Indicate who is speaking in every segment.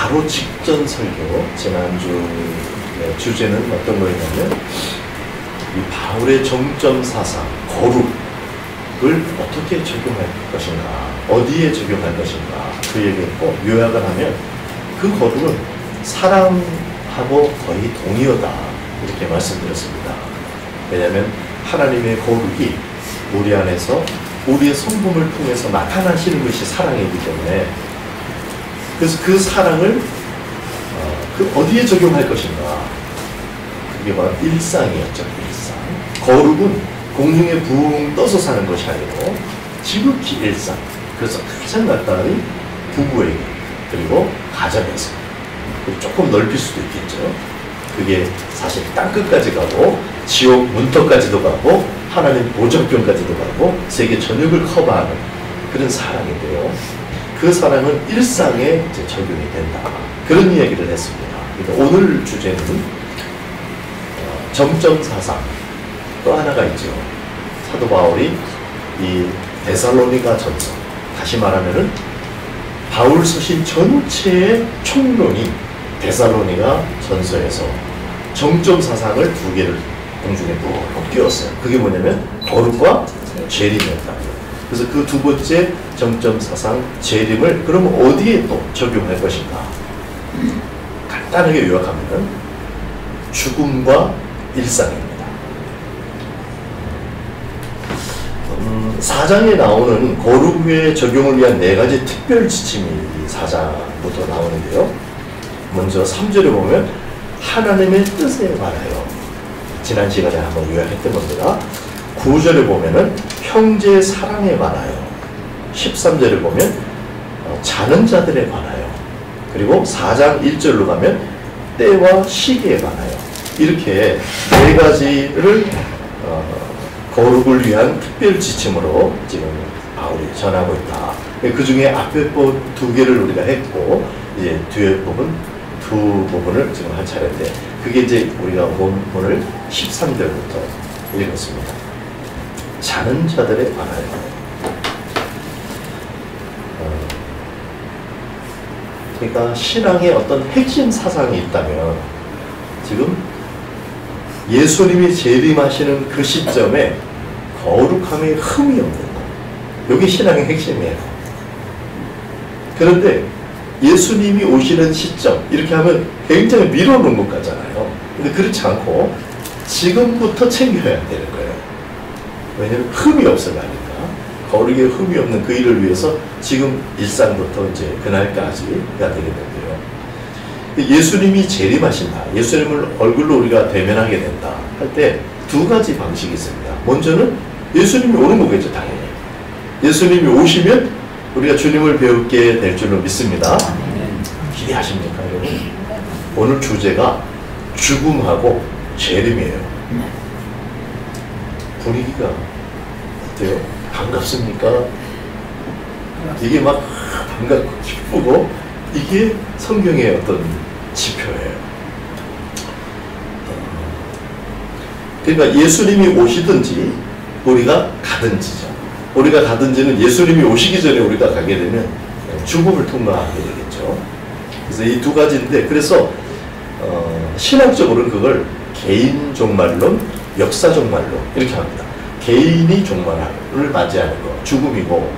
Speaker 1: 바로 직전 설교, 지난주 주제는 어떤 거였냐면 이 바울의 정점 사상, 거룩을 어떻게 적용할 것인가, 어디에 적용할 것인가 그 얘기했고, 요약을 하면 그 거룩은 사랑하고 거의 동의어다 이렇게 말씀드렸습니다. 왜냐하면 하나님의 거룩이 우리 안에서 우리의 성품을 통해서 나타나시는 것이 사랑이기 때문에, 그래서 그 사랑을 그 어디에 적용할 것인가, 그게 바로 일상이었죠. 일상. 거룩은 공중에 붕 떠서 사는 것이 아니고 지극히 일상. 그래서 가장 간단히 부부에게, 그리고 가정에서, 그리고 조금 넓힐 수도 있겠죠. 그게 사실 땅끝까지 가고 지옥 문턱까지도 가고 하나님 보정병까지도 가고 세계 전역을 커버하는 그런 사랑인데요. 그 사랑은 일상에 이제 적용이 된다. 그런 이야기를 했습니다. 그러니까 오늘 주제는 정점 사상. 또 하나가 있죠. 사도 바울이 이 데살로니가 전서, 다시 말하면은 바울 서신 전체의 총론이 데살로니가 전서에서 정점 사상을 두 개를 공중에 푹 띄웠어요. 그게 뭐냐면 거룩과 재림이었다. 그래서 그 두 번째 정점 사상, 재림을 그러면 어디에 또 적용할 것인가? 간단하게 요약하면 죽음과 일상입니다. 4장에 나오는 거룩의 적용을 위한 4가지 특별 지침이 4장부터 나오는데요. 먼저 3절에 보면 하나님의 뜻에 관하여, 지난 시간에 한번 요약했던 겁니다. 9절에 보면은 형제 사랑에 관하여, 13절에 보면 자는 자들에 관하여, 그리고 4장 1절로 가면 때와 시기에 관하여, 이렇게 4가지를 거룩을 위한 특별 지침으로 지금 바울이 전하고 있다. 그 중에 앞에 2개를 우리가 했고, 이제 뒤에 부분, 두 부분을 지금 할 차례인데, 그게 이제 우리가 오늘 13절부터 읽었습니다. 자는 자들에 관하여. 그러니까 신앙의 어떤 핵심 사상이 있다면, 지금 예수님이 재림하시는 그 시점에 거룩함에 흠이 없는 것. 여기 신앙의 핵심이에요. 그런데 예수님이 오시는 시점, 이렇게 하면 굉장히 미뤄놓은 것 같잖아요. 근데 그렇지 않고 지금부터 챙겨야 되는 거예요. 왜냐하면 흠이 없어가니까. 거룩에 흠이 없는 그 일을 위해서 지금 일상부터 이제 그날까지가 되겠는데요. 예수님이 재림하신다, 예수님을 얼굴로 우리가 대면하게 된다 할 때 2가지 방식이 있습니다. 먼저는 예수님이 오는 거겠죠, 당연히. 예수님이 오시면 우리가 주님을 배우게 될 줄로 믿습니다. 기대하십니까, 여러분? 오늘 주제가 죽음하고 재림이에요. 분위기가 어때요? 반갑습니까? 이게 막 반갑고 기쁘고, 이게 성경의 어떤 지표예요. 그러니까 예수님이 오시든지 우리가 가든지죠. 우리가 가든지는 예수님이 오시기 전에 우리가 가게 되면 죽음을 통과하게 되겠죠. 그래서 이 2가지인데, 그래서 신학적으로는 그걸 개인 종말론, 역사 종말론 이렇게 합니다. 개인이 종말을 맞이하는 거, 죽음이고,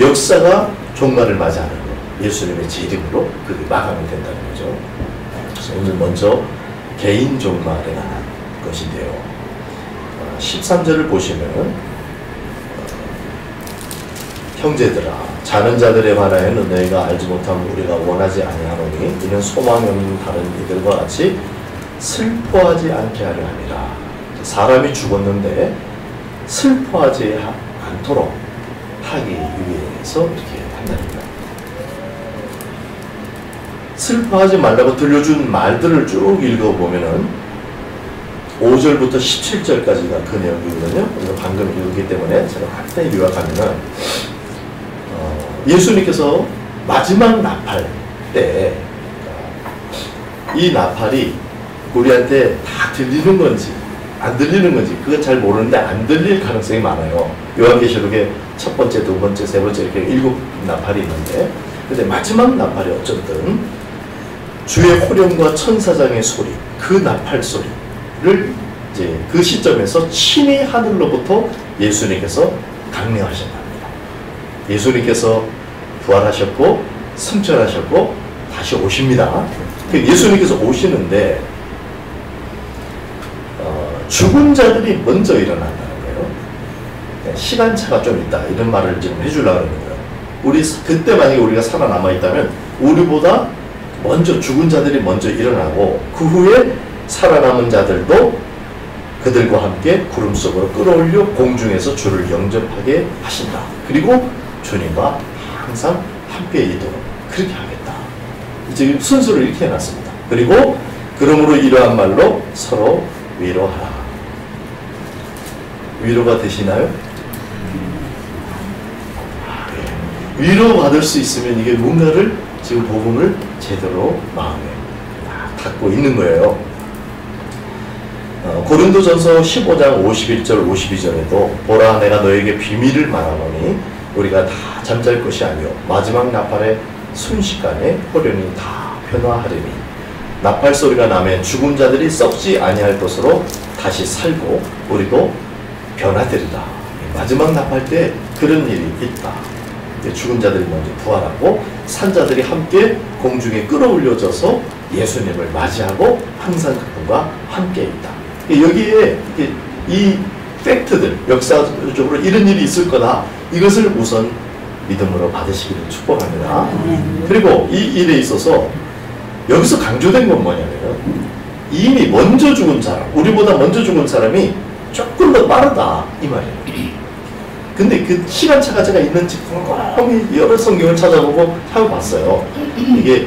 Speaker 1: 역사가 종말을 맞이하는 거, 예수님의 재림으로 그게 마감이 된다는 거죠. 그래서 오늘 먼저 개인 종말에 관한 것인데요. 13절을 보시면 형제들아, 자는 자들에 관하여는 너희가 알지 못하면 우리가 원하지 아니하노니 이는 소망이 없는 다른 이들과 같이 슬퍼하지 않게 하려 함이라. 사람이 죽었는데 슬퍼하지 않도록 하기 위해서 이렇게 한답니다. 슬퍼하지 말라고 들려준 말들을 쭉 읽어보면은 5절부터 17절까지가 그 내용이거든요. 우리가 방금 읽었기 때문에 제가 간단히 요약하면은 예수님께서 마지막 나팔 때 이 나팔이 우리한테 다 들리는 건지 안 들리는 건지 그건 잘 모르는데 안 들릴 가능성이 많아요. 요한계시록에 첫 번째, 두 번째, 세 번째 이렇게 7 나팔이 있는데, 근데 마지막 나팔이 어쨌든 주의 호령과 천사장의 소리, 그 나팔 소리를 이제 그 시점에서 친히 하늘로부터 예수님께서 강림하셨답니다. 예수님께서 부활하셨고 승천하셨고 다시 오십니다. 예수님께서 오시는데 죽은 자들이 먼저 일어난다는 거예요. 시간차가 좀 있다 이런 말을 지금 해주려고 하는 거예요. 우리 그때 만약에 우리가 살아남아 있다면 우리보다 먼저 죽은 자들이 먼저 일어나고 그 후에 살아남은 자들도 그들과 함께 구름 속으로 끌어올려 공중에서 주를 영접하게 하신다. 그리고 주님과 항상 함께 있도록 그렇게 하겠다. 지금 순서를 이렇게 해놨습니다. 그리고 그러므로 이러한 말로 서로 위로하라. 위로가 되시나요? 위로받을 수 있으면 이게 뭔가를 지금 복음을 제대로 마음에 갖고 있는 거예요. 고린도전서 15장 51절 52절에도 보라 내가 너에게 비밀을 말하노니 우리가 다 잠잘 것이 아니요 마지막 나팔의 순식간에 호련이 다 변화하리니 나팔 소리가 나면 죽은 자들이 썩지 아니할 것으로 다시 살고 우리도 변화되리라. 마지막 나팔 때 그런 일이 있다. 죽은 자들이 먼저 부활하고 산 자들이 함께 공중에 끌어올려져서 예수님을 맞이하고 항상 그분과 함께 있다. 여기에 이 팩트들, 역사적으로 이런 일이 있을 거다. 이것을 우선 믿음으로 받으시기를 축복합니다. 그리고 이 일에 있어서 여기서 강조된 건 뭐냐면 이미 먼저 죽은 사람, 우리보다 먼저 죽은 사람이 조금 더 빠르다 이 말이에요. 근데 그 시간차가 제가 있는지 꼼꼼히 여러 성경을 찾아보고 살펴봤어요. 이게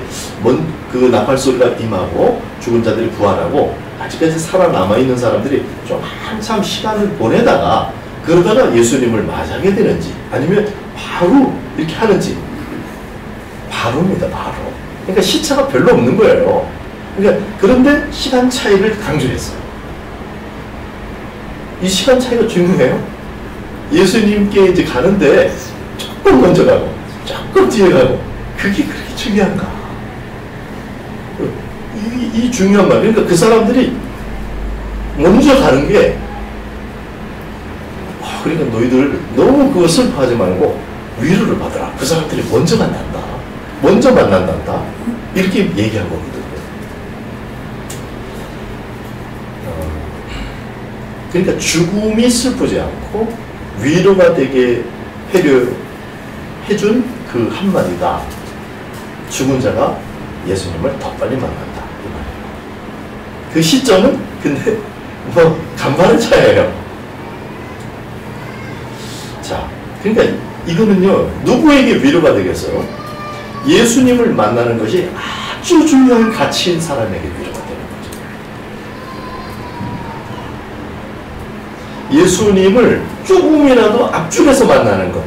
Speaker 1: 그 나팔 소리가 임하고 죽은 자들이 부활하고 아직까지 살아남아 있는 사람들이 좀 한참 시간을 보내다가 그러다가 예수님을 맞이하게 되는지 아니면 바로 이렇게 하는지 바로입니다. 바로. 그러니까 시차가 별로 없는 거예요. 그러니까 그런데 시간 차이를 강조했어요. 이 시간 차이가 중요해요. 예수님께 이제 가는데 조금 먼저 가고 조금 뒤에 가고 그게 그렇게 중요한가? 이 중요한 말. 그러니까 그 사람들이 먼저 가는 게 그러니까 너희들 너무 그거 슬퍼하지 말고 위로를 받아라. 그 사람들이 먼저 만난다. 먼저 만난단다. 이렇게 얘기한 거거든요. 그러니까 죽음이 슬프지 않고 위로가 되게 해준 그 한마디가 죽은 자가 예수님을 더 빨리 만난다. 이 말이에요. 그 시점은 근데 뭐 간발의 차이예요. 자, 그러니까 이거는요 누구에게 위로가 되겠어요? 예수님을 만나는 것이 아주 중요한 가치인 사람에게 위로가 되는 거죠. 예수님을 조금이라도 앞줄에서 만나는 것,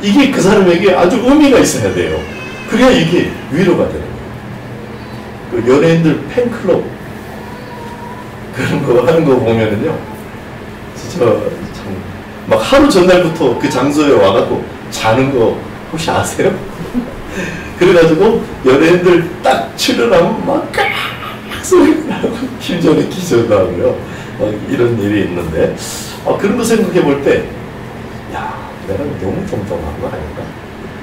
Speaker 1: 이게 그 사람에게 아주 의미가 있어야 돼요. 그래야 이게 위로가 되는 거예요. 그 연예인들 팬클럽 그런 거 하는 거 보면은요 진짜 참 막 하루 전날부터 그 장소에 와갖고 자는 거 혹시 아세요? 그래가지고 연예인들 딱 출연하면 막 깍 소리 나고 심전에 기절도 하고요. 이런 일이 있는데 그런 거 생각해 볼 때 야, 내가 너무 덤덤한 거 아닌가?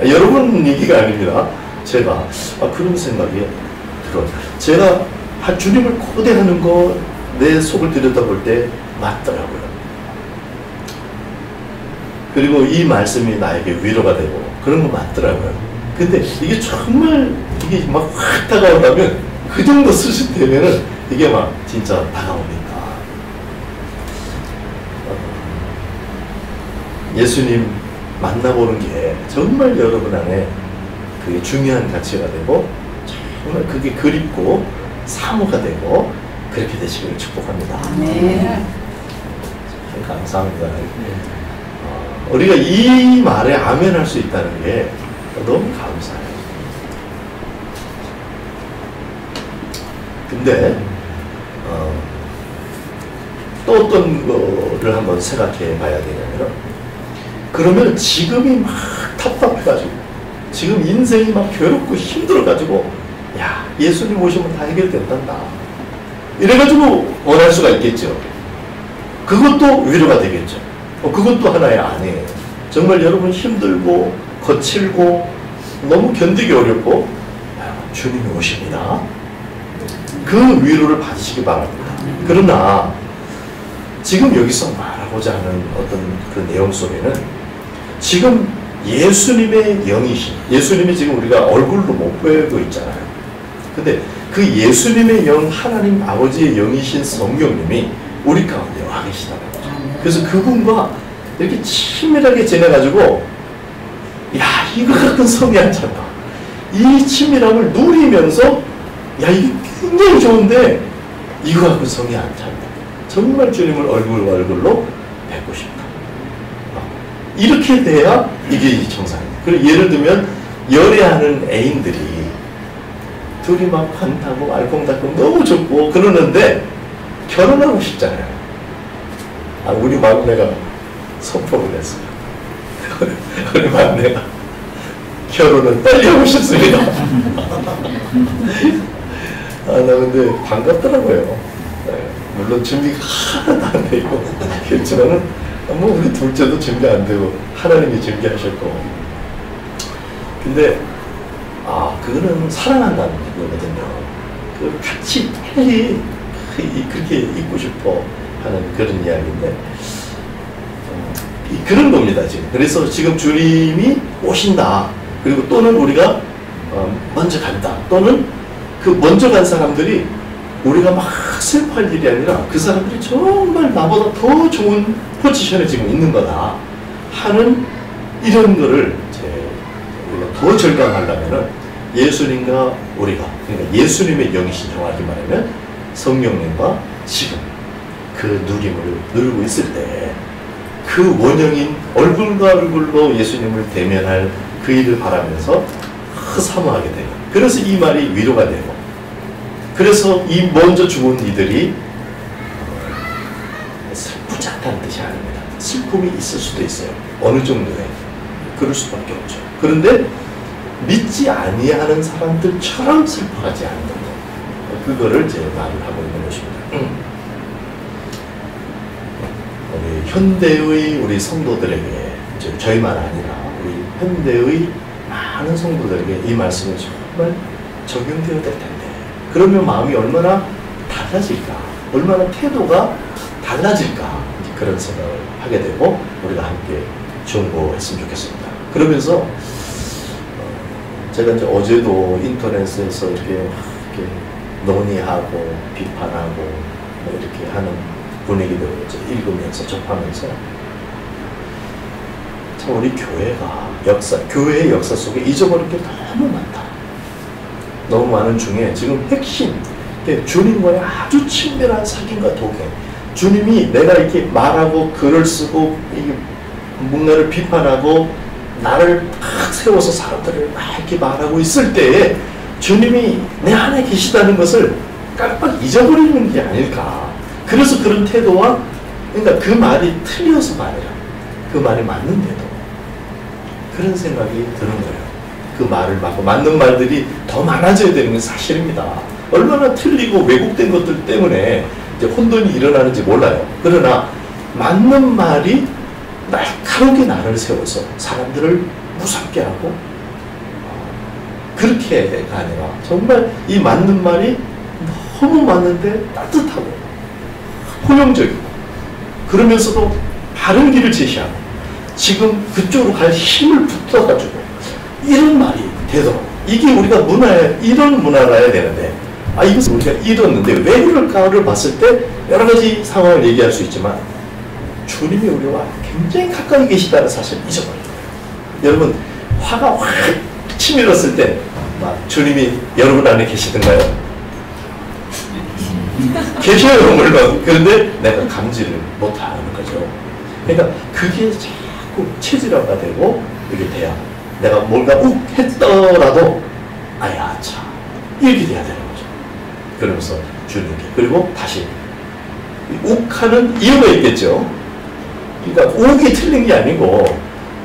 Speaker 1: 여러분 얘기가 아닙니다. 제가 그런 생각이 들어요. 제가 주님을 고대하는 거 내 속을 들여다볼 때 맞더라고요. 그리고 이 말씀이 나에게 위로가 되고 그런 거 맞더라고요. 근데 이게 정말 이게 막 확 다가오려면 그 정도 수준 되면은 이게 막 진짜 다가옵니다. 예수님 만나보는 게 정말 여러분 안에 그게 중요한 가치가 되고 정말 그게 그립고 사모가 되고 그렇게 되시기를 축복합니다.
Speaker 2: 네.
Speaker 1: 참 감사합니다. 우리가 이 말에 아멘할 수 있다는 게 너무 감사해요. 근데 또 어떤 거를 한번 생각해 봐야 되냐면 그러면 지금이 막 답답해가지고 지금 인생이 막 괴롭고 힘들어가지고 야, 예수님 오시면 다 해결된단다. 이래가지고 원할 수가 있겠죠. 그것도 위로가 되겠죠. 그것도 하나의 안이에요. 정말 여러분 힘들고 거칠고 너무 견디기 어렵고 주님이 오십니다. 그 위로를 받으시기 바랍니다. 그러나 지금 여기서 말하고자 하는 어떤 그 내용 속에는 지금 예수님의 영이신, 예수님이 지금 우리가 얼굴로 못 보고 있잖아요. 근데 그 예수님의 영, 하나님 아버지의 영이신 성령님이 우리 가운데 와 계시다는 거죠. 그래서 그분과 이렇게 친밀하게 지내가지고 야, 이거 같은 성이 않잖아. 이 친밀함을 누리면서 야, 이게 굉장히 좋은데 이거 갖고 성이 안 찬다. 정말 주님을 얼굴과 얼굴로 뵙고 싶다. 이렇게 돼야 이게 정상입니다. 그리고 예를 들면 연애하는 애인들이 둘이 막 환하고 알콩달콩 너무 좋고 그러는데 결혼하고 싶잖아요. 우리 막내가 선포를 했어요. 우리 막내가 결혼을 빨리 하고 싶습니다. 나 근데 반갑더라고요. 네, 물론 준비가 하나도 안 되고 그렇지만은 뭐 우리 둘째도 준비 안 되고 하나님이 준비하셨고 근데 그거는 사랑한다는 거거든요. 그 같이 빨리 그렇게 있고 싶어 하는 그런 이야기인데 그런 겁니다 지금. 그래서 지금 주님이 오신다. 그리고 또는 우리가 먼저 간다. 또는 그 먼저 간 사람들이 우리가 막 슬퍼할 일이 아니라 그 사람들이 정말 나보다 더 좋은 포지션에 지금 있는 거다 하는 이런 거를 우리가 더 절감하려면은 예수님과 우리가, 그러니까 예수님의 영이신 정확히 말하면 성령님과 지금 그 누림을 누리고 있을 때 그 원형인 얼굴과 얼굴로 예수님을 대면할 그 일을 바라면서 사모하게 돼요. 그래서 이 말이 위로가 되고, 그래서 이 먼저 죽은 이들이 슬프지 않다는 뜻이 아닙니다. 슬픔이 있을 수도 있어요. 어느 정도에. 그럴 수밖에 없죠. 그런데 믿지 아니하는 사람들처럼 슬퍼하지 않는 것. 그거를 제 말을 하고 있는 것입니다. 우리 현대의 우리 성도들에게, 이제 저희만 아니라 우리 현대의 많은 성도들에게 이 말씀이 정말 적용되어야 될 텐데, 그러면 마음이 얼마나 달라질까, 얼마나 태도가 달라질까, 그런 생각을 하게 되고 우리가 함께 중보했으면 좋겠습니다. 그러면서 제가 이제 어제도 인터넷에서 이렇게 논의하고 비판하고 뭐 이렇게 하는 분위기들을 이제 읽으면서 접하면서 참 우리 교회가 교회의 역사 속에 잊어버린 게 너무 많다. 너무 많은 중에 지금 핵심, 주님과의 아주 친밀한 사귐과 동행, 주님이 내가 이렇게 말하고 글을 쓰고 뭔가를 비판하고 나를 딱 세워서 사람들을 막 이렇게 말하고 있을 때에 주님이 내 안에 계시다는 것을 깜빡 잊어버리는 게 아닐까. 그래서 그런 태도와, 그러니까 그 말이 틀려서가 아니라 그 말이 맞는데도 그런 생각이 드는 거예요. 그 말을 맞고 맞는 말들이 더 많아져야 되는 건 사실입니다. 얼마나 틀리고 왜곡된 것들 때문에 이제 혼돈이 일어나는지 몰라요. 그러나 맞는 말이 날카롭게 나를 세워서 사람들을 무섭게 하고, 그렇게가 아니라 정말 이 맞는 말이 너무 맞는데 따뜻하고 포용적이고, 그러면서도 바른 길을 제시하고 지금 그쪽으로 갈 힘을 붙어가지고 이런 말이 되도록, 이게 우리가 문화에, 이런 문화라야 되는데 이것을 우리가 잃었는데 왜 그럴까를 봤을 때 여러 가지 상황을 얘기할 수 있지만 주님이 우리와 굉장히 가까이 계시다는 사실을 잊어버린 거예요. 여러분, 화가 확 치밀었을 때 막 주님이 여러분 안에 계시던가요? 계셔요, 물론. 그런데 내가 감지를 못하는 거죠. 그러니까 그게 자꾸 체질화가 되고 이렇게 돼야 내가 뭔가 욱 했더라도 아야 참 이렇게 돼야 되는 거죠. 그러면서 주님께, 그리고 다시 욱하는 이유가 있겠죠. 그러니까 욱이 틀린 게 아니고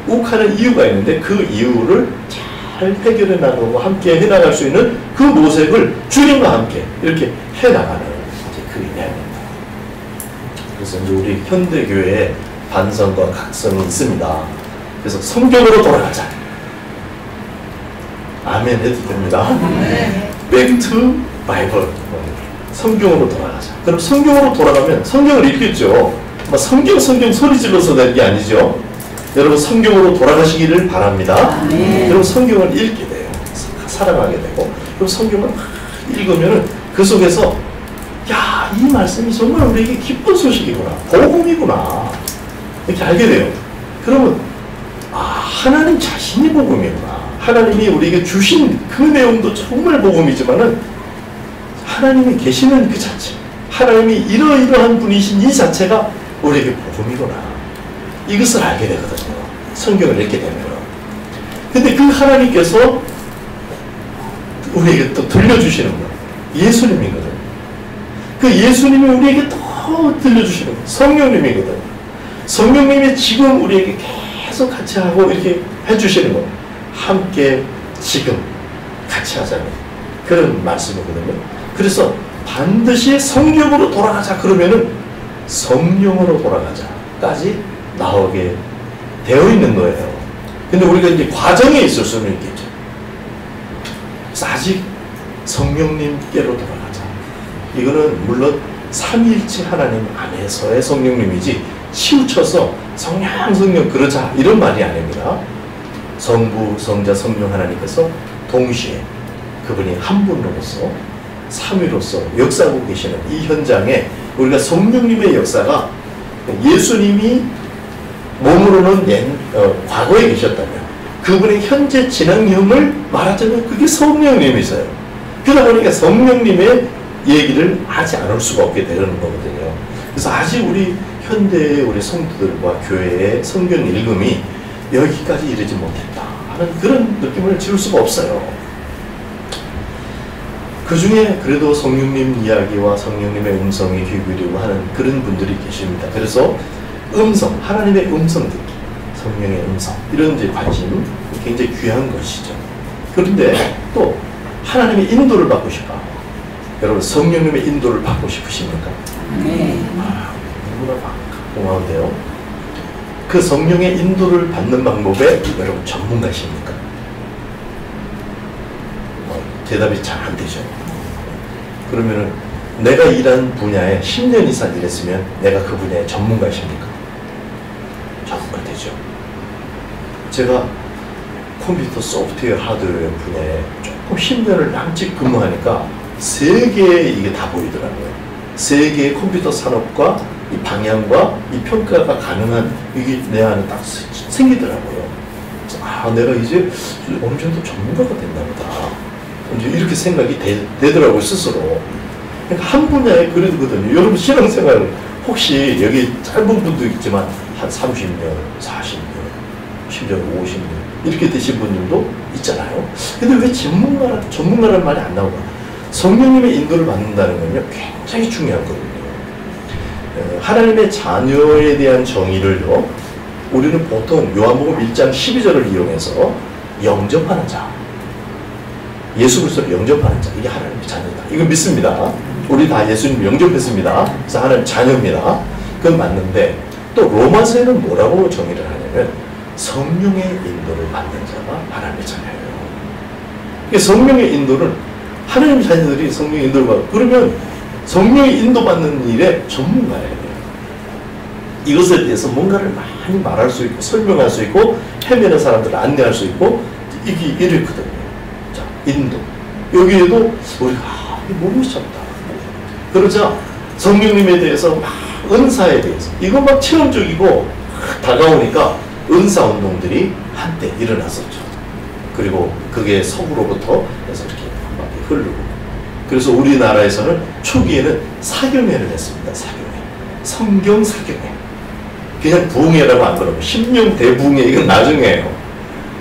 Speaker 1: 욱하는 이유가 있는데 그 이유를 잘 잘 해결해 나가고 함께 해나갈 수 있는 그 모색을 주님과 함께 이렇게 해나가는 그 내용입니다. 그래서 이제 우리 현대교회에 반성과 각성이 있습니다. 그래서 성경으로 돌아가자. 아멘 해도 됩니다. Back to Bible. 성경으로 돌아가자. 그럼 성경으로 돌아가면 성경을 읽겠죠. 성경 소리 질러서 된 게 아니죠. 여러분 성경으로 돌아가시기를 바랍니다. 여러분 성경을 읽게 돼요. 사랑하게 되고 그럼 성경을 막 읽으면 그 속에서 야, 이 말씀이 정말 우리에게 기쁜 소식이구나. 복음이구나. 이렇게 알게 돼요. 그러면 하나님 자신이 복음이구나. 하나님이 우리에게 주신 그 내용도 정말 복음이지만은 하나님이 계시는 그 자체, 하나님이 이러이러한 분이신 이 자체가 우리에게 복음이구나. 이것을 알게 되거든요. 성경을 읽게 되면. 근데 그 하나님께서 우리에게 또 들려주시는 거 예수님이거든요. 그 예수님이 우리에게 또 들려주시는 거 성령님이거든요. 성령님이 지금 우리에게 계속 같이 하고 이렇게 해주시는 거 함께 지금 같이 하자는 그런 말씀이거든요. 그래서 반드시 성령으로 돌아가자 그러면은 성령으로 돌아가자까지 나오게 되어 있는 거예요. 근데 우리가 이제 과정에 있을 수는 있겠죠. 그래서 아직 성령님께로 돌아가자. 이거는 물론 삼위일체 하나님 안에서의 성령님이지 치우쳐서 성령 그러자 이런 말이 아닙니다. 성부, 성자, 성령 하나님께서 동시에 그분이 한 분으로서 삼위로서 역사하고 계시는 이 현장에 우리가 성령님의 역사가 예수님이 몸으로는 과거에 계셨다면 그분의 현재 진행형을 말하자면 그게 성령님이세요. 그러다 보니까 성령님의 얘기를 하지 않을 수가 없게 되는 거거든요. 그래서 아직 우리 현대의 우리 성도들과 교회의 성경 읽음이 여기까지 이르지 못했다 하는 그런 느낌을 지울 수가 없어요. 그 중에 그래도 성령님 이야기와 성령님의 음성에 귀 기울이고 하는 그런 분들이 계십니다. 그래서 음성, 하나님의 음성 듣기, 성령의 음성 이런 이제 관심 굉장히 귀한 것이죠. 그런데 또 하나님의 인도를 받고 싶어. 여러분 성령님의 인도를 받고 싶으십니까? 네. 너무나 고마운데요. 그 성령의 인도를 받는 방법에 여러분 전문가십니까? 대답이 잘 안 되죠. 그러면은 내가 일한 분야에 10년 이상 일했으면 내가 그 분야의 전문가십니까? 전문가 되죠. 제가 컴퓨터 소프트웨어 하드웨어 분야에 조금 10년을 남짓 근무하니까 세계에 이게 다 보이더라고요. 세계의 컴퓨터 산업과 이 방향과 이 평가가 가능한 이게 내 안에 딱 생기더라고요. 내가 이제 어느 정도 전문가가 됐나 보다. 이제 이렇게 생각이 되더라고요, 스스로. 그러니까 한 분야에 그러거든요. 여러분 신앙생활 혹시 여기 짧은 분도 있지만 한 30년, 40년, 심지어 50년 이렇게 되신 분들도 있잖아요. 근데 왜 전문가라는 말이 안 나오나? 성령님의 인도를 받는다는 건요, 굉장히 중요한 거거든요. 하나님의 자녀에 대한 정의를요, 우리는 보통 요한복음 1장 12절을 이용해서 영접하는 자, 예수 그리스도를 영접하는 자, 이게 하나님의 자녀다. 이거 믿습니다. 우리 다 예수님 영접했습니다. 그래서 하나님 자녀입니다. 그건 맞는데 또 로마서에는 뭐라고 정의를 하냐면 성령의 인도를 받는 자가 하나님의 자녀예요. 성령의 인도는 하나님 자녀들이 성령의 인도를 받고 그러면 성령의 인도받는 일에 전문가예요. 이것에 대해서 뭔가를 많이 말할 수 있고 설명할 수 있고 헤매는 사람들을 안내할 수 있고 이게 이렇거든요. 자, 인도. 여기에도 우리가 몸이 잡다. 그러자 성령님에 대해서 막 은사에 대해서 이거 막 체험적이고 다가오니까 은사 운동들이 한때 일어났었죠. 그리고 그게 서구로부터 해서 이렇게 막 흐르고 그래서 우리나라에서는 초기에는 사경회를 했습니다. 사경회. 성경 사경회. 그냥 부흥회라고 안 그러고 심령 대부흥회 이건 나중에예요.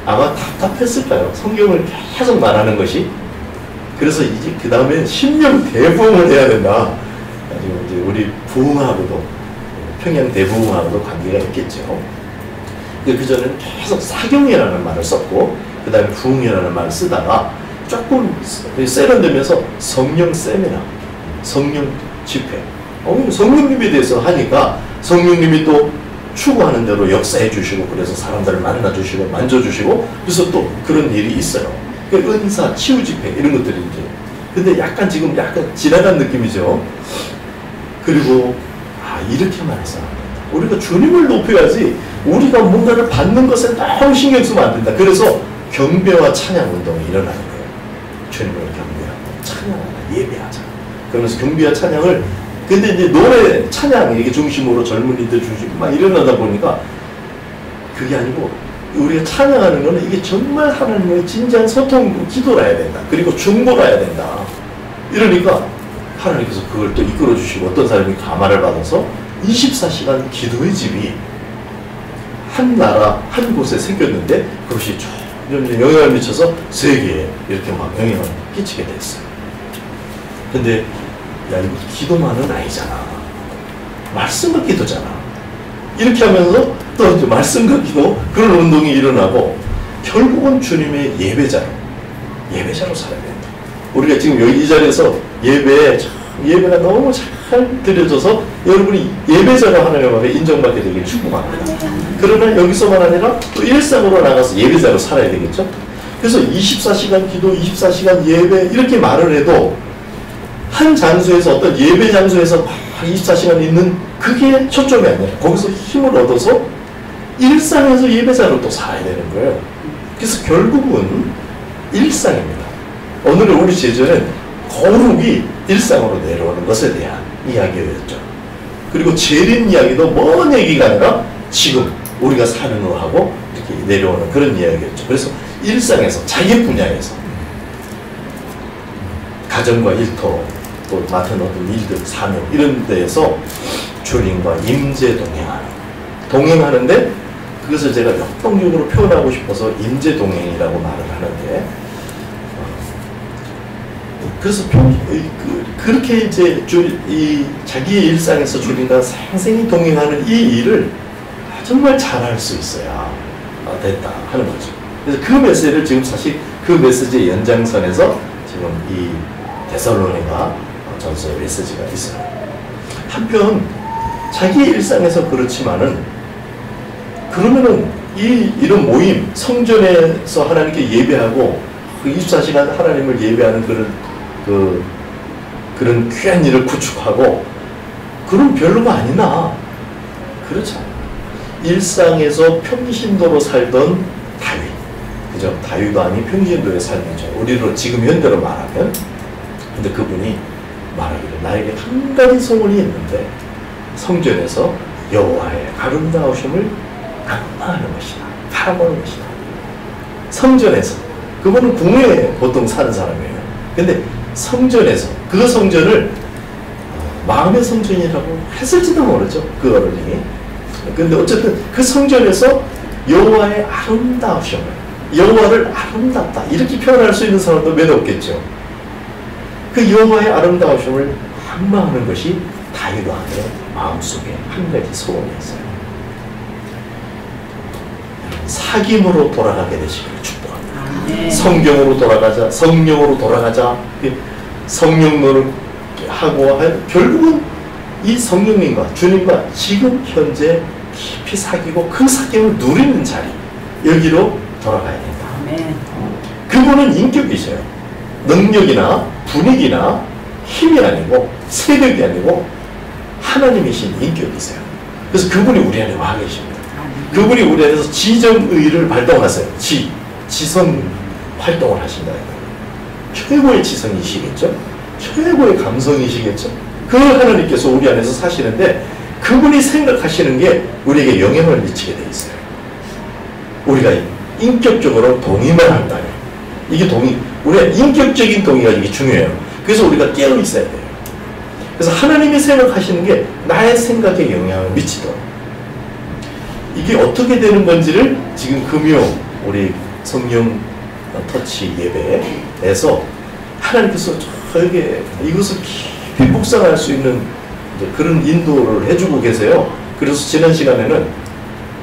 Speaker 1: 아마 답답했을까요? 성경을 계속 말하는 것이. 그래서 이제 그 다음에 심령 대부흥을 해야 된다. 가지고 이제 우리 부흥하고도 평양 대부흥하고도 관계가 있겠죠. 그 전에는 계속 사경회라는 말을 썼고 그 다음에 부흥이라는 말을 쓰다가 조금 세련되면서 성령 세미나, 성령 집회, 성령님에 대해서 하니까 성령님이 또 추구하는 대로 역사해 주시고 그래서 사람들을 만나 주시고 만져 주시고 그래서 또 그런 일이 있어요. 그러니까 은사, 치유 집회 이런 것들이 이제 근데 약간 지금 약간 지나간 느낌이죠. 그리고 이렇게만 해서 우리가 주님을 높여야지 우리가 뭔가를 받는 것에 너무 신경 쓰면 안 된다. 그래서 경배와 찬양 운동이 일어나는 거예요. 주님을 경배하고 찬양하자, 예배하자. 그러면서 경배와 찬양을 근데 이제 노래, 찬양 이게 중심으로 젊은이들 중심 막 일어나다 보니까 그게 아니고 우리가 찬양하는 거는 이게 정말 하나님의 진지한 소통, 기도를 해야 된다. 그리고 중보를 해야 된다. 이러니까 하나님께서 그걸 또 이끌어 주시고 어떤 사람이 가마를 받아서 24시간 기도의 집이 한 나라, 한 곳에 생겼는데 그것이 점점 영향을 미쳐서 세계에 이렇게 막 영향을 끼치게 됐어요. 근데 야, 이거 기도만은 아니잖아. 말씀과 기도잖아. 이렇게 하면서 또 이제 말씀과 기도, 그런 운동이 일어나고, 결국은 주님의 예배자로 살아야 된다. 우리가 지금 여기 이 자리에서 예배가 너무 잘 드려져서 여러분이 예배자로 하나님 앞에 인정받게 되길 축복합니다. 그러나 여기서만 아니라 또 일상으로 나가서 예배자로 살아야 되겠죠? 그래서 24시간 기도, 24시간 예배, 이렇게 말을 해도 한 장소에서 어떤 예배 장소에서 24시간 있는 그게 초점이 아니라 거기서 힘을 얻어서 일상에서 예배자로 또 살아야 되는 거예요. 그래서 결국은 일상입니다. 오늘의 우리 제자는 거룩이 일상으로 내려오는 것에 대한 이야기였죠. 그리고 재림 이야기도 먼 얘기가 아니라 지금 우리가 사는 거하고 이렇게 내려오는 그런 이야기였죠. 그래서 일상에서 자기 분야에서 가정과 일터 또 맡은 어떤 일들, 사명 이런 데에서 주님과 임재 동행하는데 그것을 제가 역동적으로 표현하고 싶어서 임재 동행이라고 말을 하는데 그래서 그렇게 이제 이 자기의 일상에서 주님과 생생히 동행하는 이 일을 정말 잘할 수 있어야 됐다 하는 거죠. 그래서 그 메시지를 지금 사실 그 메시지의 연장선에서 지금 이 데살로니가 전서의 메시지가 있어요. 한편 자기의 일상에서 그렇지만은 그러면은 이런 모임, 성전에서 하나님께 예배하고 24시간 하나님을 예배하는 그런 귀한 일을 구축하고 그럼 별로가 아니나 그렇지 않아요. 일상에서 평신도로 살던 다윗, 그죠? 다윗 왕이 평신도에 살던 죠. 우리로 지금 현대로 말하면 근데 그분이 말하기를 나에게 한 가지 소원이 있는데 성전에서 여호와의 아름다우심을 각마하는 것이다. 바라보는 것이다. 성전에서 그분은 궁에 보통 사는 사람이에요. 근데 성전에서 그 성전을 마음의 성전이라고 했을지도 모르죠. 그 어른이. 근데 어쨌든 그 성전에서 여호와의 아름다우심을 여호와를 아름답다 이렇게 표현할 수 있는 사람도 몇 없겠죠. 그 여호와의 아름다우심을 향망하는 것이 다윗 왕의 마음속에 한 가지 소원이었어요. 사귐으로 돌아가게 되시기를 축복합니다. 성경으로 돌아가자, 성령으로 돌아가자, 성령론을 하고 결국은 이 성령님과 주님과 지금 현재 깊이 사귀고 그 사귐을 누리는 자리 여기로 돌아가야 된다. 그분은 인격이셔요. 능력이나 분위기나 힘이 아니고 세력이 아니고 하나님이신 인격이세요. 그래서 그분이 우리 안에 와 계십니다. 그분이 우리 안에서 지정의를 발동하세요. 지성 활동을 하신다. 최고의 지성이시겠죠? 최고의 감성이시겠죠? 그 하나님께서 우리 안에서 사시는데 그분이 생각하시는 게 우리에게 영향을 미치게 돼 있어요. 우리가 인격적으로 동의만 한다면 이게 우리가 인격적인 동의가 이게 중요해요. 그래서 우리가 깨어 있어야 돼요. 그래서 하나님이 생각하시는 게 나의 생각에 영향을 미치도록 이게 어떻게 되는 건지를 지금 금요 우리 성령 터치 예배에서 하나님께서 저에게 이것을 깊이 묵상할 수 있는 그런 인도를 해주고 계세요. 그래서 지난 시간에는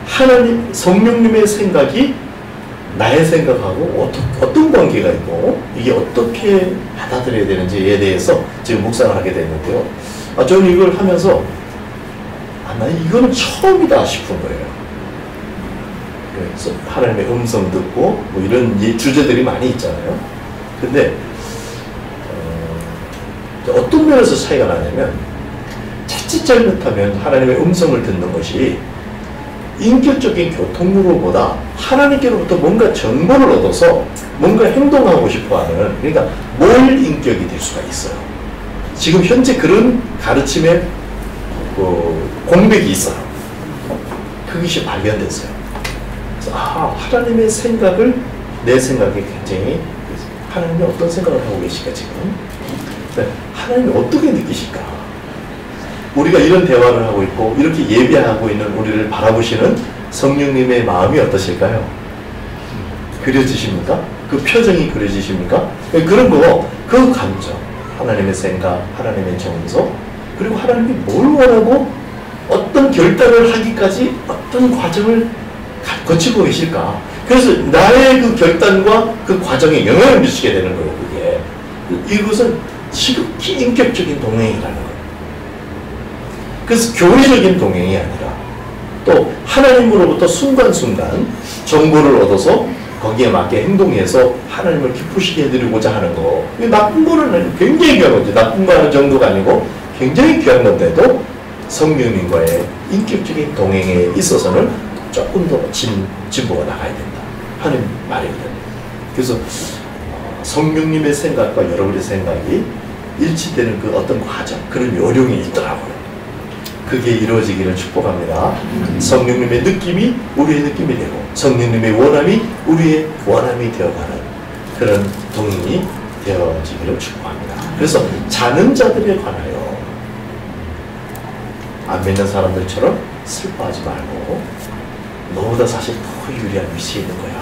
Speaker 1: 하나님 성령님의 생각이 나의 생각하고 어떤 관계가 있고 이게 어떻게 받아들여야 되는지에 대해서 지금 묵상을 하게 됐는데요. 저는 이걸 하면서 나 이거는 처음이다 싶은 거예요. 그래서 하나님의 음성 듣고 뭐 이런 주제들이 많이 있잖아요. 근데 어떤 면에서 차이가 나냐면 자칫 잘못하면 하나님의 음성을 듣는 것이 인격적인 교통로보다 하나님께로부터 뭔가 정보를 얻어서 뭔가 행동하고 싶어하는, 그러니까 몰 인격이 될 수가 있어요. 지금 현재 그런 가르침의 공백이 있어요. 그것이 발견됐어요. 그래서 하나님의 생각을 내 생각에 굉장히 하나님이 어떤 생각을 하고 계실까 지금? 하나님이 어떻게 느끼실까? 우리가 이런 대화를 하고 있고 이렇게 예배하고 있는 우리를 바라보시는 성령님의 마음이 어떠실까요? 그려지십니까? 그 표정이 그려지십니까? 그런 거, 그 감정, 하나님의 생각, 하나님의 정서, 그리고 하나님이 뭘 원하고 어떤 결단을 하기까지 어떤 과정을 거치고 계실까? 그래서 나의 그 결단과 그 과정에 영향을 미치게 되는 거예요, 그게. 이것은 지극히 인격적인 동행이라는 거예요. 그래서 교회적인 동행이 아니라 또 하나님으로부터 순간순간 정보를 얻어서 거기에 맞게 행동해서 하나님을 기쁘시게 해드리고자 하는 거. 나쁜 거는 굉장히 귀한 거지. 나쁜 거 하는 정도가 아니고 굉장히 귀한 건데도 성령님과의 인격적인 동행에 있어서는 조금 더 진보가 나가야 된다 하는 말이거든요. 그래서 성령님의 생각과 여러분의 생각이 일치되는 그 어떤 과정, 그런 요령이 있더라고요. 그게 이루어지기를 축복합니다. 성령님의 느낌이 우리의 느낌이 되고 성령님의 원함이 우리의 원함이 되어가는 그런 동행이 되어지기를 축복합니다. 그래서 자는 자들에 관하여 안 믿는 사람들처럼 슬퍼하지 말고 너보다 사실 더 유리한 위치에 있는 거야.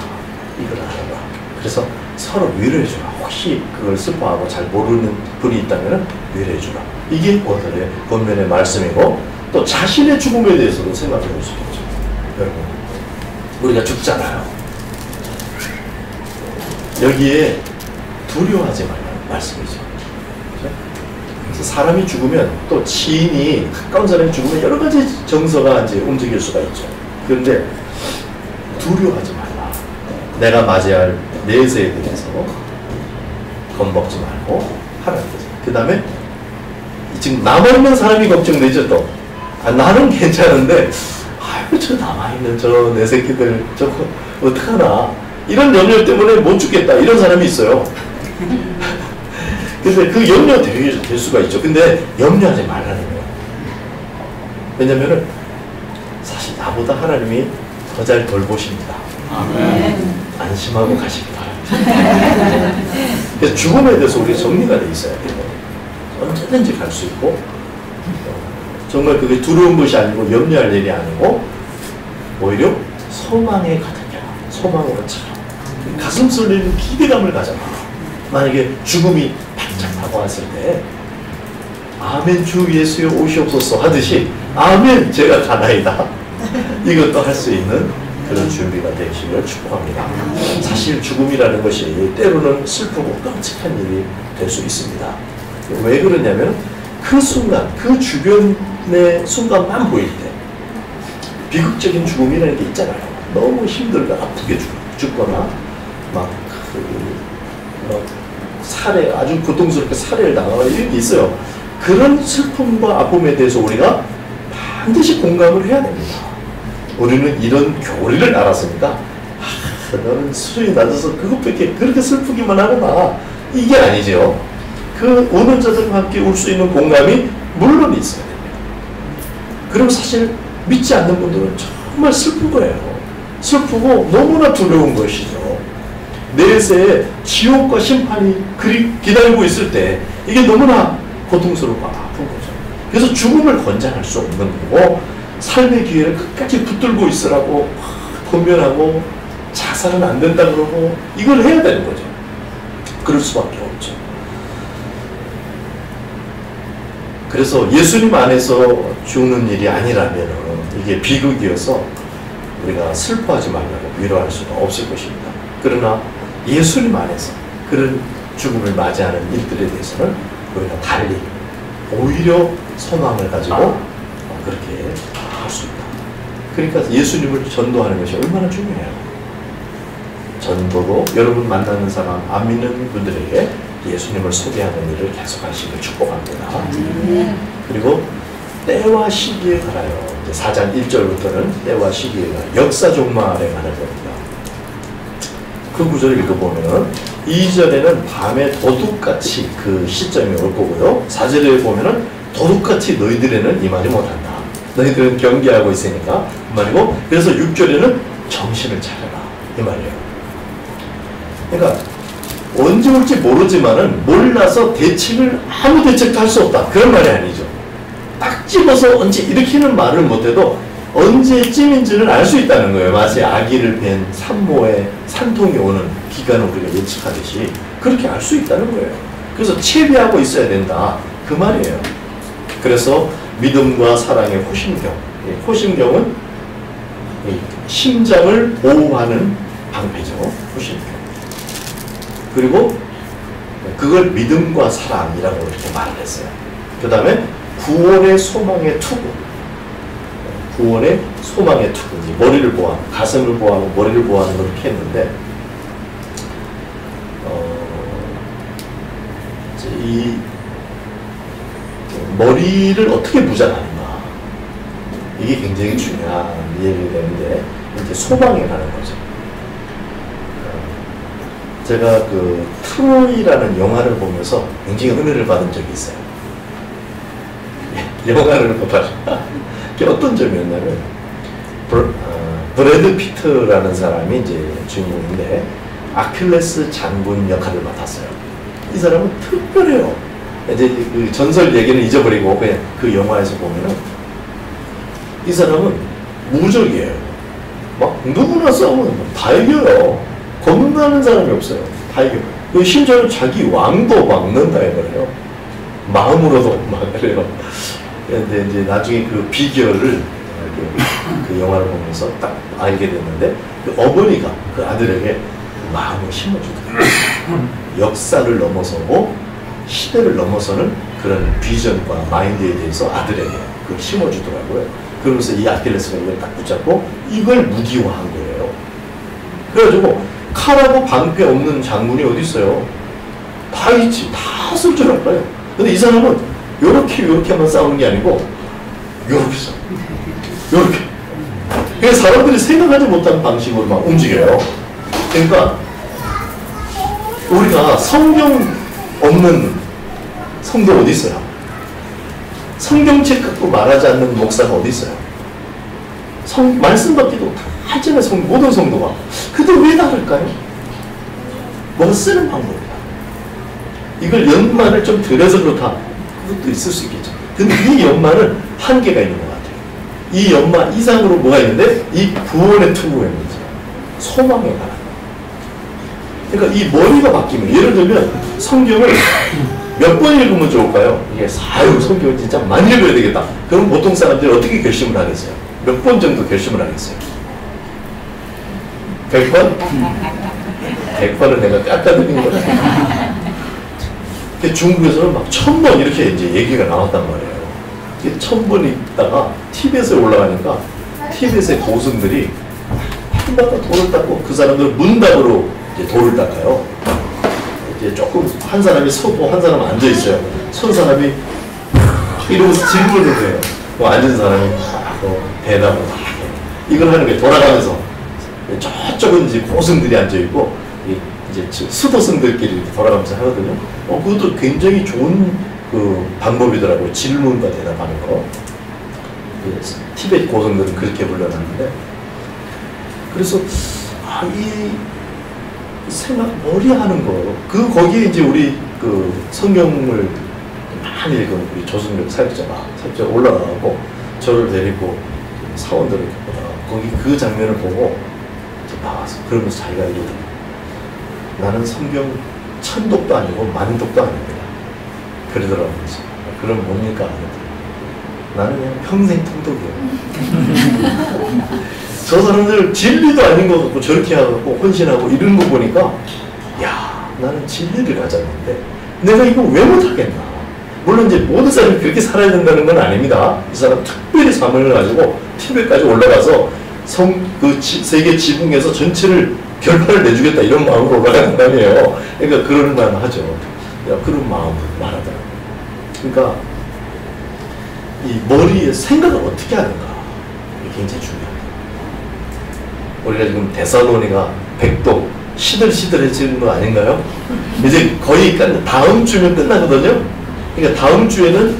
Speaker 1: 이걸 알아봐. 그래서 서로 위로해주라. 혹시 그걸 슬퍼하고 잘 모르는 분이 있다면 위로해주라. 이게 오늘의 본문의 말씀이고 또 자신의 죽음에 대해서도 생각해 볼 수 있죠. 여러분, 우리가 죽잖아요. 여기에 두려워하지 말라는 말씀이죠. 그래서 사람이 죽으면 또 지인이 가까운 사람이 죽으면 여러 가지 정서가 이제 움직일 수가 있죠. 그런데 두려워하지 말라. 내가 맞이할 내세에 대해서 겁먹지 말고 하라는 거죠. 그 다음에 지금 남아있는 사람이 걱정되죠. 또 나는 괜찮은데 아이고 저 남아있는 저 내 새끼들 저거 어떡하나 이런 염려 때문에 못 죽겠다 이런 사람이 있어요. 근데 그 염려 될 수가 있죠. 근데 염려하지 말라는 거예요. 왜냐면은 사실 나보다 하나님이 더 잘 돌보십니다. 아멘. 안심하고 가시기 바랍니다. 그래서 죽음에 대해서 우리 정리가 돼 있어야 돼요. 언제든지 갈 수 있고 정말 그게 두려운 것이 아니고 염려할 일이 아니고 오히려 소망에 가득해라. 소망으로 차라. 가슴 설레는 기대감을 가져라. 만약에 죽음이 바짝 다가왔을 때 아멘 주 예수여 오시옵소서 하듯이 아멘 제가 가나이다. 이것도 할 수 있는 그런 준비가 되시길 축복합니다. 사실 죽음이라는 것이 때로는 슬프고 끔찍한 일이 될 수 있습니다. 왜 그러냐면 그 순간, 그 주변의 순간만 보일 때 비극적인 죽음이라는 게 있잖아요. 너무 힘들고 아프게 죽거나 막 살해, 아주 고통스럽게 살해를 당하거나 이런 게 있어요. 그런 슬픔과 아픔에 대해서 우리가 반드시 공감을 해야 됩니다. 우리는 이런 교리를 알았으니까 너는 수준이 낮아서 그것밖에 그렇게 슬프기만 하구나 이게 아니죠. 그 오는 자들과 함께 울 수 있는 공감이 물론 있어야 됩니다. 그리고 사실 믿지 않는 분들은 정말 슬픈 거예요. 슬프고 너무나 두려운 것이죠. 내세에 지옥과 심판이 기다리고 있을 때 이게 너무나 고통스럽고 아픈 거죠. 그래서 죽음을 권장할 수 없는 거고 삶의 기회를 끝까지 붙들고 있으라고 권면하고 자살은 안 된다 그러고 이걸 해야 되는 거죠. 그럴 수밖에 없죠. 그래서 예수님 안에서 죽는 일이 아니라면 이게 비극이어서 우리가 슬퍼하지 말라고 위로할 수가 없을 것입니다. 그러나 예수님 안에서 그런 죽음을 맞이하는 일들에 대해서는 우리가 달리 오히려 소망을 가지고 그렇게 할 수 있다. 그러니까 예수님을 전도하는 것이 얼마나 중요해요. 전도도 여러분 만나는 사람, 안 믿는 분들에게 예수님을 소개하는 일을 계속 하시길 축복합니다. 그리고 때와 시기에 관하여 4장 1절부터는 때와 시기에 관하여 역사 종말에 관한 겁니다. 그 구절을 읽어보면 2절에는 밤에 도둑같이 그 시점이 올 거고요. 4절에 보면은 도둑같이 너희들에는 임하지 못한다. 너희들은 경계하고 있으니까 그 말이고, 그래서 6절에는 정신을 차려라 이 말이에요. 그러니까 언제 올지 모르지만은 몰라서 아무 대책도 할 수 없다 그런 말이 아니죠. 딱 집어서 언제 일으키는 말을 못해도 언제쯤인지는 알 수 있다는 거예요. 마치 아기를 뵌 산모의 산통이 오는 기간을 우리가 예측하듯이 그렇게 알 수 있다는 거예요. 그래서 채비하고 있어야 된다 그 말이에요. 그래서 믿음과 사랑의 호심경, 호심경은 심장을 보호하는 방패죠. 호심경. 그리고 그걸 믿음과 사랑이라고 이렇게 말을 했어요. 그 다음에 구원의 소망의 투구, 구원의 소망의 투구, 머리를 보호하고 가슴을 보호하고 머리를 보호하는 걸 이렇게 했는데, 이 머리를 어떻게 무장하는가, 이게 굉장히 중요한 얘기가 되는데, 이제 소망에 관한 거죠. 제가 그 트로이라는 영화를 보면서 굉장히 은혜를 받은 적이 있어요. 영화를 보다가 그게 어떤 점이었냐면, 브래드 피트라는 사람이 이제 주인공인데 아킬레스 장군 역할을 맡았어요. 이 사람은 특별해요. 이제 그 전설 얘기는 잊어버리고 그냥 그 영화에서 보면은 이 사람은 무적이에요. 막 누구나 싸우면 다 이겨요. 겁나는 사람이 없어요. 다 이겨요. 심지어는 자기 왕도 막는다 해버려요. 마음으로도 막으래요. 근데 이제 나중에 그 비결을 그 영화를 보면서 딱 알게 됐는데, 그 어머니가 그 아들에게 마음을 심어주더라고요. 역사를 넘어서고 시대를 넘어서는 그런 비전과 마인드에 대해서 아들에게 그걸 심어주더라고요. 그러면서 이 아킬레스가 이걸 딱 붙잡고 이걸 무기화한 거예요. 그래가지고 칼하고 방패 없는 장군이 어디 있어요? 다 있지. 다 쓸 줄 알아요. 근데 이 사람은 요렇게만 싸우는 게 아니고 요렇게 싸워. 요렇게. 그래서 사람들이 생각하지 못하는 방식으로 막 움직여요. 그러니까 우리가 성경 없는 성도 어디 있어요? 성경책 갖고 말하지 않는 목사가 어디 있어요? 말씀 받기도 다 했잖아요. 모든 성도가. 근데 왜 다를까요? 뭐가 쓰는 방법이다. 이걸 연만을 좀 들여서 그렇다. 그것도 있을 수 있겠죠. 근데 이 연만은 한계가 있는 것 같아요. 이 연만 이상으로 뭐가 있는데, 이 구원의 투구의 문제, 소망에 관한 거. 그러니까 이 머리가 바뀌면, 예를 들면 성경을 몇 번 읽으면 좋을까요? 이게 성경을 진짜 많이 읽어야 되겠다. 그럼 보통 사람들이 어떻게 결심을 하겠어요? 몇 번 정도 결심을 하겠어요? 100번? 100번을 내가 깎아드린 거야. 중국에서는 막 1000번 이렇게 이제 얘기가 나왔단 말이에요. 1000번 있다가 티벳에 올라가니까 티벳의 고승들이 해마다 돌을 닦고, 그 사람들은 문답으로 이제 돌을 닦아요. 이제 조금 한 사람이 서고 한 사람은 앉아 있어요. 선 사람이 이러면서 질문을 해요. 뭐 앉은 사람이 대답을 막 해요. 이걸 하는 게 돌아가면서, 저쪽은 이제 고승들이 앉아 있고 이제 수도승들끼리 돌아가면서 하거든요. 그것도 굉장히 좋은 그 방법이더라고요. 질문과 대답하는 거. 티베트 고성들은 그렇게 불러놨는데, 그래서 이 생각 머리 하는 거, 거기에 이제 우리 그 성경을 많이 읽은 우리 조승력 사역자가 올라가고 저를 데리고 사원들을 보다가 거기 그 장면을 보고 나와서 그러면서 자기가 이러더라고요. 나는 성경 1000독도 아니고 10,000독도 아닙니다. 그러더라고요. 그럼 뭡니까? 나는 그냥 평생 통독이에요. 저 사람들 진리도 아닌 것 같고 저렇게 하고 헌신하고 이런 거 보니까 야, 나는 진리를 가졌는데 내가 이거 왜 못하겠나. 물론 이제 모든 사람이 그렇게 살아야 된다는 건 아닙니다. 이 사람 특별히 사명을 가지고 티벳까지 올라가서 세계 지붕에서 전체를 결판을 내주겠다 이런 마음으로 올라가는 사람이에요. 그러니까 그럴만 하죠. 야, 그런 마음으로 말하더라고요. 그러니까 이 머리에 생각을 어떻게 하는가 이게 굉장히 중요합니다. 우리가 지금 데살로니가 백독 시들시들해지는 거 아닌가요? 이제 거의 다음 주면 끝나거든요. 그러니까 다음 주에는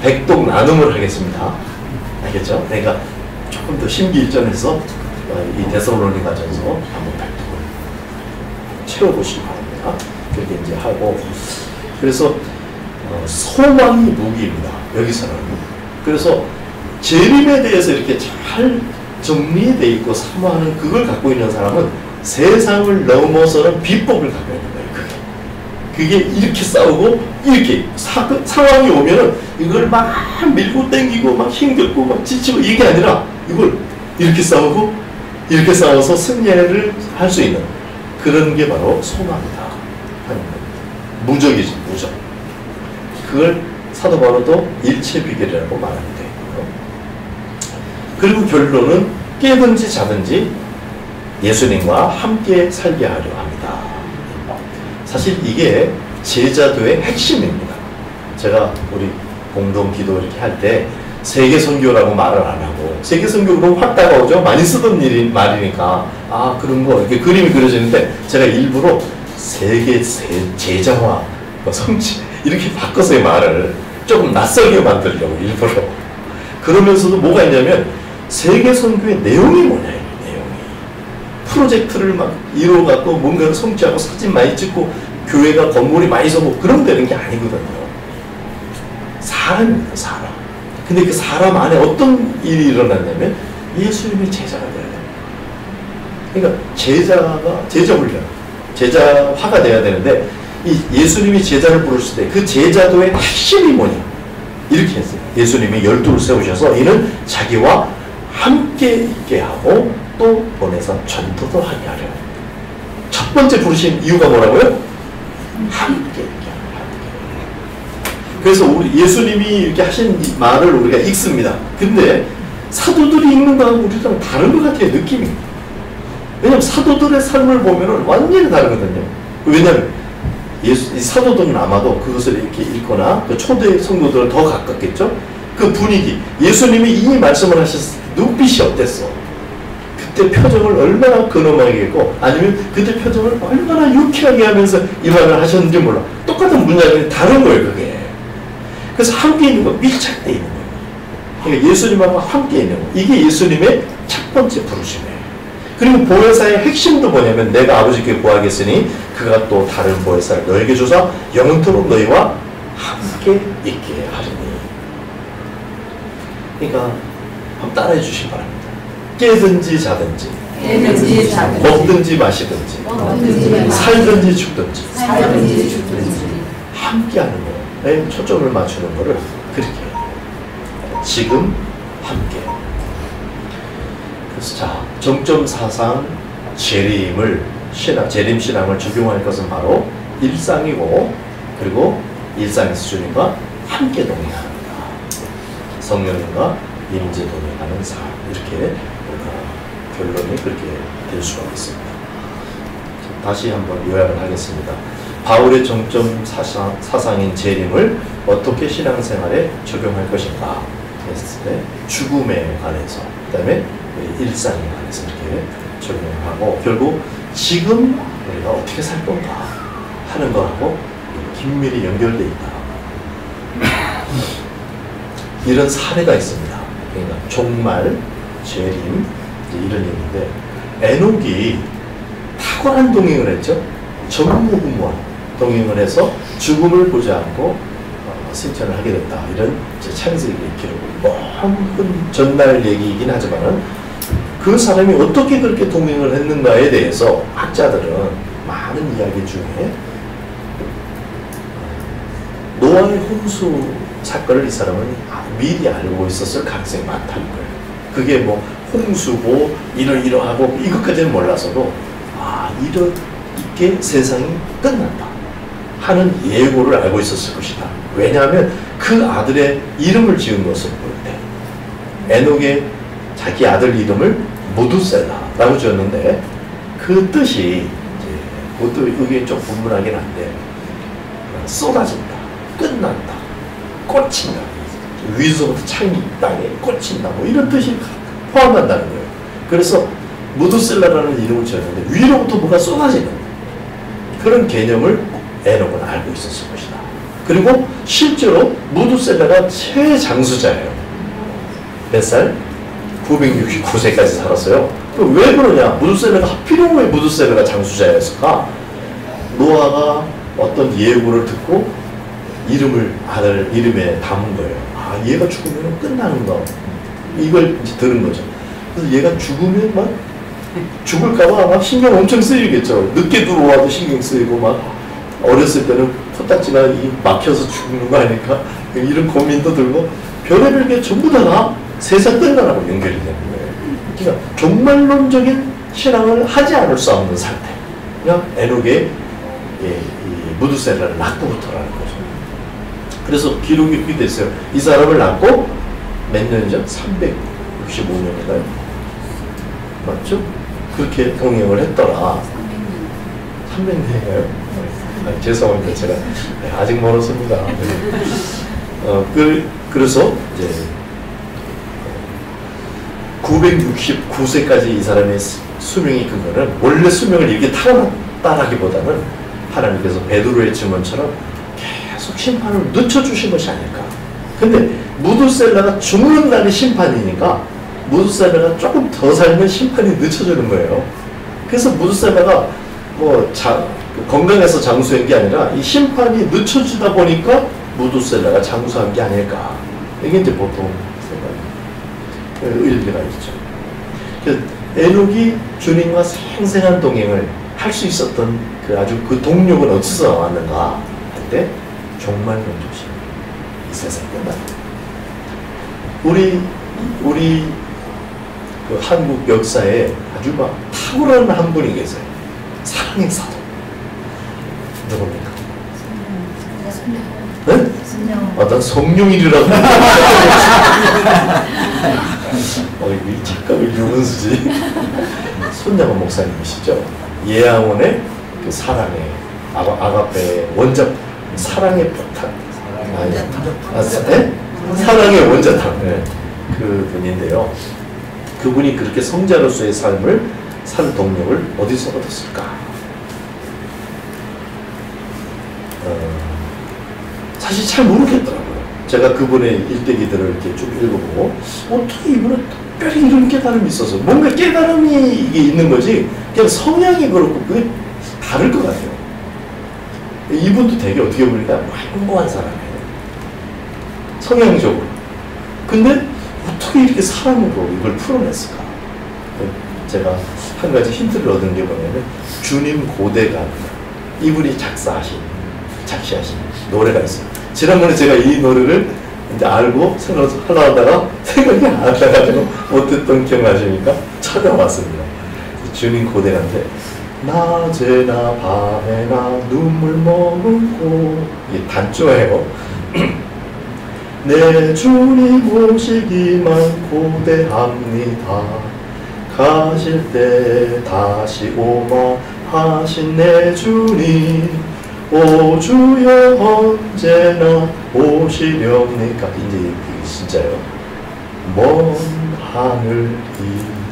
Speaker 1: 백독 나눔을 하겠습니다. 알겠죠? 그러니까 조금 더 심기일전해서 이 데살로니가 전서 한번 백독을 채워보시기 바랍니다. 그렇게 이제 하고, 그래서 소망이 무기입니다. 여기서는. 그래서 재림에 대해서 이렇게 잘 정리되어 있고 사모하는 그걸 갖고 있는 사람은 세상을 넘어서는 비법을 갖고 있는 거예요. 그게 이렇게 싸우고 이렇게 상황이 오면은 이걸 막 밀고 당기고 막 힘겹고 막 지치고 이게 아니라 이걸 이렇게 싸우고 이렇게 싸워서 승리를 할 수 있는 그런 게 바로 소망이다 하는 겁니다. 무적이지, 무적. 그걸 사도 바로도 일체 비결이라고 말하게 되고요. 그리고 결론은 깨든지 자든지 예수님과 함께 살게 하려 합니다. 사실 이게 제자도의 핵심입니다. 제가 우리 공동 기도 이렇게 할 때 세계 선교라고 말을 안 하고, 세계 선교 그럼 확 다가오죠. 많이 쓰던 말이니까 아 그런 거 이렇게 그림이 그려지는데 제가 일부러 세계 제자화 성취 이렇게 바꿔서 말을 조금 낯설게 만들려고 일부러. 그러면서도 뭐가 있냐면 세계 선교의 내용이 뭐냐, 이 내용이. 프로젝트를 막 이루어갖고 뭔가를 성취하고 사진 많이 찍고 교회가 건물이 많이 서고 그러면 되는 게 아니거든요. 사람입니다, 사람. 근데 그 사람 안에 어떤 일이 일어났냐면 예수님의 제자가 돼야 돼요. 그러니까 제자 훈련, 제자화가 돼야 되는데 이 예수님이 제자를 부르실 때 그 제자도의 핵심이 뭐냐 이렇게 했어요. 예수님이 12를 세우셔서 이는 자기와 함께 있게 하고 또 보내서 전도도 하게 하려. 첫 번째 부르신 이유가 뭐라고요? 함께 있게 하라. 그래서 우리 예수님이 이렇게 하신 말을 우리가 읽습니다. 근데 사도들이 읽는 거하고 우리랑 다른 것 같아요, 느낌이. 왜냐면 사도들의 삶을 보면 완전히 다르거든요. 왜냐면 이 사도들은 아마도 그것을 이렇게 읽거나 그 초대 성도들은 더 가깝겠죠? 그 분위기, 예수님이 이 말씀을 하셨을 때 눈빛이 어땠어? 그때 표정을 얼마나 근엄하게 했고 아니면 그때 표정을 얼마나 유쾌하게 하면서 이 말을 하셨는지 몰라. 똑같은 문장이 다른 거예요, 그게. 그래서 함께 있는 거, 밀착되어 있는 거예요. 그러니까 예수님하고 함께 있는 거. 이게 예수님의 첫 번째 부르심이에요. 그리고 보혜사의 핵심도 뭐냐면 내가 아버지께 구하겠으니 그가 또 다른 보혜사를 너에게 주사 영원토록 너희와 함께 있게 하리니. 그러니까 한번 따라해 주시기 바랍니다. 깨든지 자든지, 먹든지 마시든지, 살든지 죽든지, 함께하는 거에 초점을 맞추는 거를 그렇게 해요. 지금 함께. 그래서 자, 정점 사상 재림을 재림 신앙을 적용할 것은 바로 일상이고, 그리고 일상에서 주님과 함께 동행합니다. 성령님과 임재 동행하는 삶, 이렇게 결론이 그렇게 될 수가 있습니다. 다시 한번 요약을 하겠습니다. 바울의 정점 사상인 재림을 어떻게 신앙생활에 적용할 것인가 했을 때 죽음에 관해서, 그 다음에 일상에 관해서 이렇게 적용하고 결국 지금 우리가 어떻게 살 건가 하는 거하고 긴밀히 연결되어 있다. 이런 사례가 있습니다. 그러니까 종말, 재림 이런 얘기인데 에녹이 탁월한 동행을 했죠. 전무후무한 동행을 해서 죽음을 보지 않고 승천을 하게 됐다. 이런 창세기 기록을 먼 전날 얘기이긴 하지만은 그 사람이 어떻게 그렇게 동행을 했는가에 대해서 학자들은 많은 이야기 중에 노아의 홍수 사건을 이 사람은 미리 알고 있었을 가능성이 많다는 거예요. 그게 뭐 홍수고 이러이러하고 이것까지는 몰라서도 이렇게 세상이 끝난다 하는 예고를 알고 있었을 것이다. 왜냐하면 그 아들의 이름을 지은 것을 볼 때 에녹의 자기 아들 이름을 무두셀라라고 지었는데 그 뜻이 그것도 이게 좀 분분하긴 한데 쏟아진다, 끝난다, 꽂힌다, 위에서부터 창이 땅에 꽂힌다 뭐 이런 뜻이 포함한다는 거예요. 그래서 무두셀라라는 이름을 지었는데 위로부터 뭐가 쏟아지는 그런 개념을 에녹은 알고 있었을 것이다. 그리고 실제로 무두셀라가 최장수자예요. 몇 살? 969세까지 살았어요. 왜 그러냐? 무두셀라가 하필이면 왜 무두셀라가 장수자였을까? 노아가 어떤 예고를 듣고 아들 이름에 담은 거예요. 얘가 죽으면 끝나는 거. 이걸 이제 들은 거죠. 그래서 얘가 죽으면 막 죽을까봐 막 신경 엄청 쓰이겠죠. 늦게 들어와도 신경 쓰이고 막 어렸을 때는 코딱지가 막혀서 죽는 거 아닐까? 이런 고민도 들고 별의별 게 전부 다 세상 끝나라고 연결이 되는 거예요. 그러니까 종말론적인 신앙을 하지 않을 수 없는 상태. 그냥 에녹의 무두셀라를 낳고부터라는 거죠. 그래서 기록이 그렇게 됐어요. 이 사람을 낳고 몇 년이죠? 365년인가요? 맞죠? 그렇게 동행을 했더라. 300년인가요? 죄송합니다. 제가 아직 멀었습니다. 그래서 이제 969세까지 이 사람의 수명이 큰 거는 원래 수명을 이렇게 타고났다라기보다는 하나님께서 베드로의 증언처럼 계속 심판을 늦춰주신 것이 아닐까. 근데 무두셀라가 죽는 날이 심판이니까 무두셀라가 조금 더 살면 심판이 늦춰지는 거예요. 그래서 무두셀라가 건강해서 장수한 게 아니라 이 심판이 늦춰지다 보니까 무두셀라가 장수한 게 아닐까. 이게 이제 보통 의미가 있죠. 에녹이 주님과 생생한 동행을 할 수 있었던 그 동력은 어디서 나왔는가 할 때 종말론조심. 이 세상 끝난다. 우리 그 한국 역사에 아주 막 탁월한 한 분이 계세요. 사랑의 사도. 누굽니까? 네? 난 성룡일이라고. 이 착각을 유문수지. 손양원 목사님이시죠. 예양원의 그 사랑의 아가페 원작 사랑의 폭탄. 사랑의 원자탄. 네. 그 분인데요. 그분이 그렇게 성자로서의 삶을 살 동력을 어디서 얻었을까? 사실 잘 모르겠더라고요. 제가 그분의 일대기들을 이렇게 쭉 읽어보고 어떻게 이분은 특별히 이런 깨달음이 있어서 뭔가 깨달음이 이게 있는 거지 그냥 성향이 그렇고 그게 다를 것 같아요. 이분도 되게 어떻게 보니까 완고한 사람이에요. 성향적으로. 근데 어떻게 이렇게 사람으로 이걸 풀어냈을까? 제가 한 가지 힌트를 얻은 게 뭐냐면 주님 고대가 이분이 작시하신 노래가 있어요. 지난번에 제가 이 노래를 이제 알고 생각하려고 하다가 생각이 안 나가지고 못했던 기억나시니까 찾아왔습니다. 주님 고대한테 낮에나 밤에나 눈물 머금고 이 단조해요. 내 주님 오시기만 고대합니다. 가실 때 다시 오마 하신 내 주님 오 주여 언제나 오시렵니까. 이제 이게 진짜요. 먼 하늘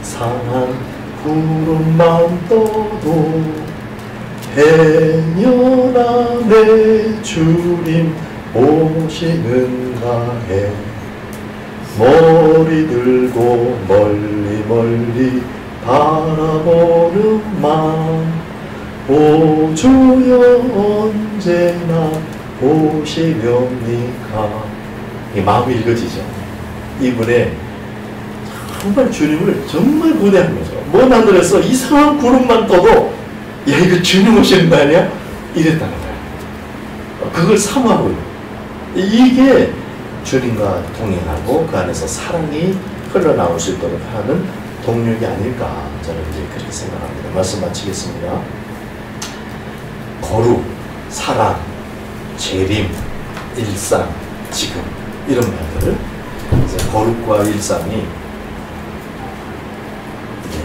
Speaker 1: 이상한 구름만 떠도 해녀나 내 주님 오시는가 해. 머리 들고 멀리 멀리 바라보는만 오 주여 언제나 오시렵니까. 이 마음이 읽어지죠. 이분의 정말 주님을 정말 고대하면서 먼 하늘에서 이상한 구름만 떠도 야 이거 주님 오시는 거 아니야? 이랬다는 거야. 그걸 사모하고 이게 주님과 동행하고 그 안에서 사랑이 흘러나올 수 있도록 하는 동력이 아닐까 저는 이제 그렇게 생각합니다. 말씀 마치겠습니다. 거룩, 사랑, 재림, 일상, 지금 이런 말들, 거룩과 일상이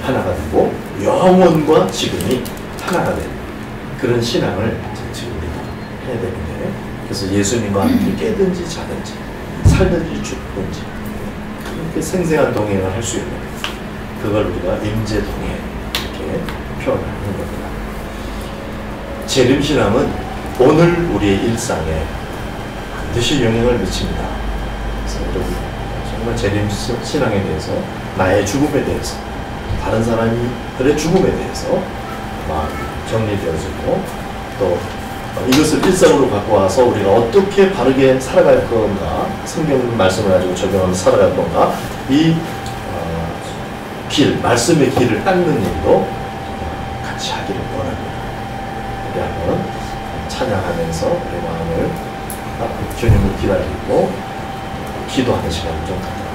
Speaker 1: 하나가 되고 영원과 지금이 하나가 되는 그런 신앙을 지금 우리가 해야 되는데, 그래서 예수님과 함께 깨든지 자든지 살든지 죽든지 그렇게 생생한 동행을 할 수 있는, 그걸 우리가 임재 동행 이렇게 표현하는 겁니다. 재림신앙은 오늘 우리의 일상에 반드시 영향을 미칩니다. 그래서 여러분 정말 재림신앙에 대해서, 나의 죽음에 대해서, 다른 사람들의 죽음에 대해서 마음이 정리되어지고, 또 이것을 일상으로 갖고 와서 우리가 어떻게 바르게 살아갈 건가, 성경 말씀을 가지고 적용하면서 살아갈 건가, 이 길, 말씀의 길을 닦는 일도 같이 하기를 원합니다. 우리 한번 찬양하면서 우리 마음을 주님을 기다리고 기도하는 시간을 좀 갖다